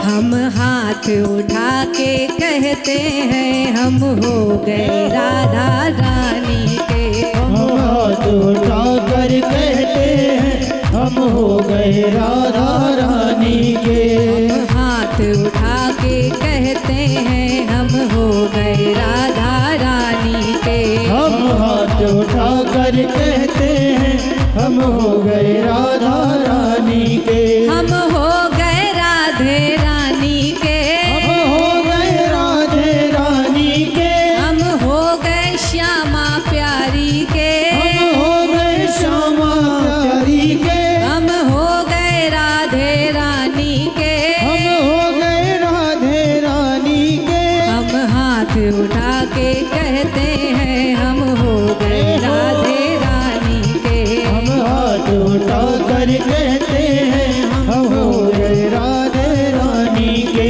हम हाथ उठा के कहते हैं हम हो गए राधा रानी के। हम हाथ उठा कर कहते हैं हम हो गए राधा रानी के। हम हाथ उठा के कहते हैं हम हो गए राधा रानी के। हम हाथ उठा कर कहते हैं हम हो गए राधा रानी के। हम हो गए राधे रानी के। हम हो गए राधे रानी के। हम हो गए श्यामा प्यारी के। हम हो गए श्यामा प्यारी के। हम हो गए राधे रानी के। हम हो गए राधे रानी के। हम हाथ उठा के कहते हैं हम हो गए राधे रानी के। हम हाथ उठा कर कहते हैं हम हो गए राधे रानी के।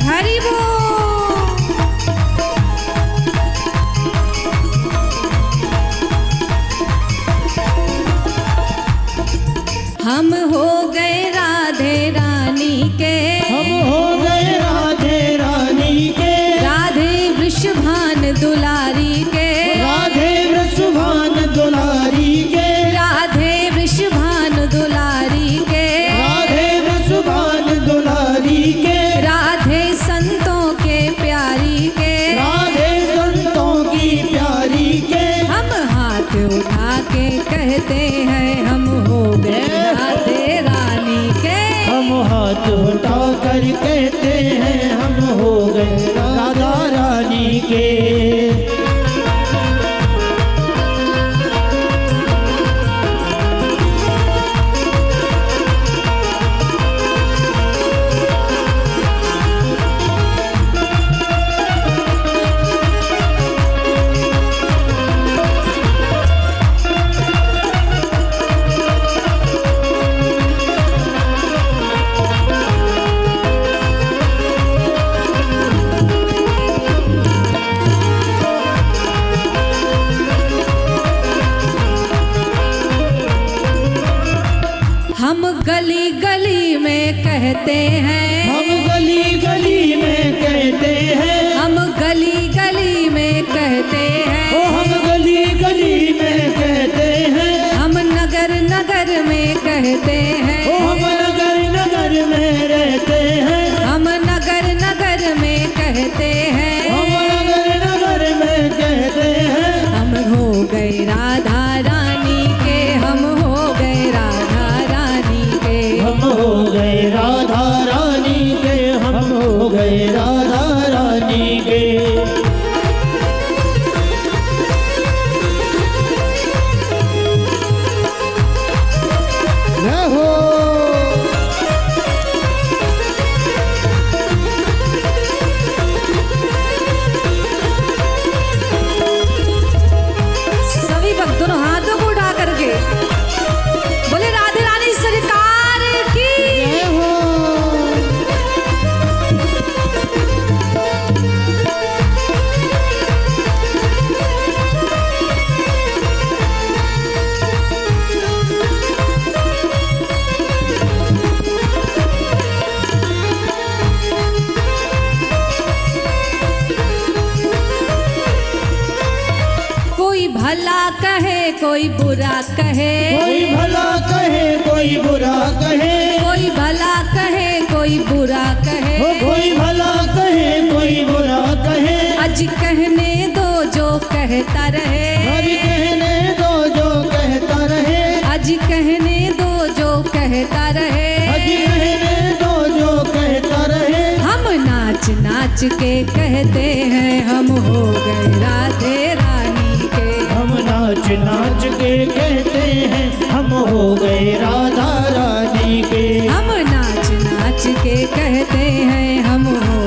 हरि बोल। हम हो गए राधे रानी के। हम हो गए राधे रानी के। राधे वृषभान दुलारी के। राधे वृषभान दुलारी के। राधे वृषभान दुलारी के। राधे वृषभान दुलारी के। राधे संतों के प्यारी के। राधे संतों की प्यारी के। हम हाथ उठा के कहते हैं हम हो गए राधे रानी के। हम हाथ उठा कर कहते हैं हम हो गए राधा रानी के। हम गली गली में कहते हैं। हम गली गली में कहते हैं। हम गली गली में कहते ओ हैं। हम गली गली में कहते हैं। हम नगर नगर में कहते हैं। ओ हम नगर नगर में रहते हैं। हम नगर नगर में कहते हैं। हम नगर नगर में कहते हैं। हम हो गए राधा रानी के। हम हो गए राधा रानी के। हम हो गए राधा रानी के। हम हो गए राधा रानी के। जय हो। सभी भक्त दोनों हाथों को उठा करके बोले राधे रानी सरकार की। जय हो। कोई भला कहे कोई बुरा कहे। कोई भला कहे कोई बुरा कहे। कोई भला कहे कोई बुरा ओ कहे। कोई भला कहे कोई बुरा कहे। अज कहने दो जो कहता रहे। हर कहने दो जो कहता रहे। अज कहने दो जो कहता रहे। हज कहने दो जो कहता रहे। हम नाच नाच के कहते हैं हम हो गए राधे रानी के। हम नाच नाच के कहते हैं हम हो गए राधा रानी के। हम नाच नाच के कहते हैं हम हो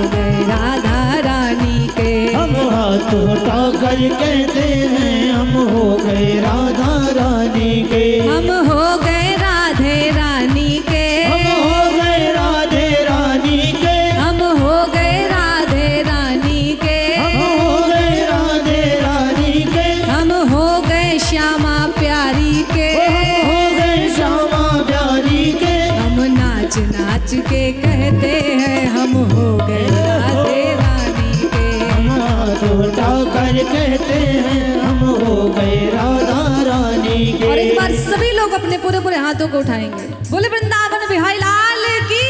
कर कहते हैं हम हो गए राधा रानी के। हम हो गए राधे रानी के, हम हो गए राधे रानी के। हम हो गए राधे रानी के, हम हो गए राधे रानी के। हम हो गए श्यामा प्यारी के, हम हो गए श्यामा प्यारी के। हम नाच नाच के कहते हैं हम हो गए राधे रानी के। हम हाथ उठा कर कहते हैं हम हो गए राधा रानी के। और एक बार सभी लोग अपने पूरे पूरे हाथों को उठाएंगे, बोले वृंदावन बिहारी लाल की।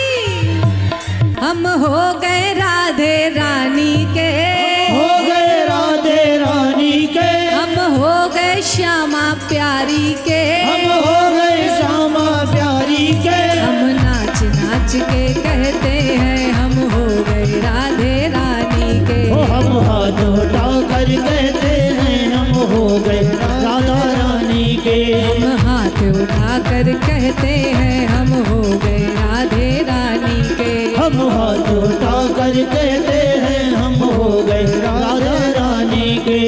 हम हो गए राधे रानी के, हो गए राधे रानी के। हम हो गए श्यामा प्यारी के, हम हो गए श्यामा प्यारी के। हम नाच नाच के कहते हैं हम हो गए राधे रानी के। ओ हम हाथ उठा कर कहते हैं हम हो गए राधा रानी के। हम हाथ उठा कर कहते हैं हम हो गए राधे रानी के। हम हाथ उठा कर कहते हैं हम हो गए राधा रानी के।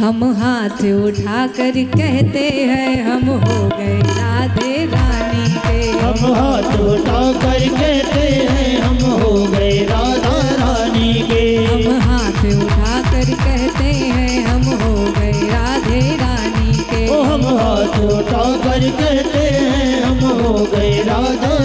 हम हाथ उठा कर कहते हैं हम हो गए राधे रानी के। हम हाथ उठा कर कहते हैं हम हो गए राधा रानी के। हम हाथ उठा कर कहते हैं हम हो गए राधे रानी के। ओ हम हाथ उठा कर कहते हैं हम हो गए राधा